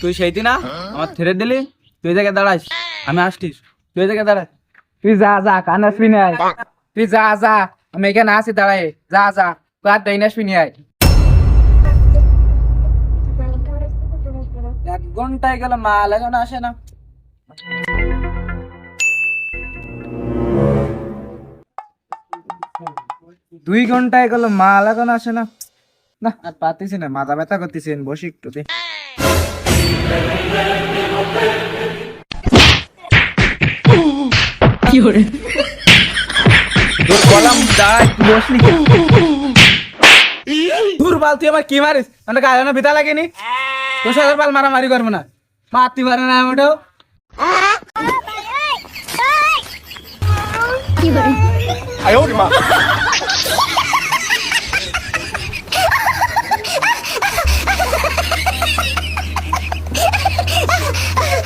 তুই সেইটি না আমার ছেড়ে দিলি, তুই জায়গায় দাঁড়াইস, আমি আসতিস, তুই জায়গায় দাঁড়াই, তুই যা যা কান আসবি না, তুই যা যা, আমি এখানে আসি দাঁড়াই, যা যা কার ডাইন আসবি না। 1 ঘন্টায় গেল, মাল এখন আসে না। 2 ঘন্টায় গেল, মাল এখন আসে না। না আর পারতেছি না, মাথা ব্যথা করতেছি, বসি একটু। তোর কলাম দাঁড়াই, তুই বসলি কেন? তোর বাল তুই আমার কি মারিস? মানে গায়ে ভিতা লাগেনি? তোর সাথে বাল মারামারি করবো না, মারতে পারে না ওটাও। কি করে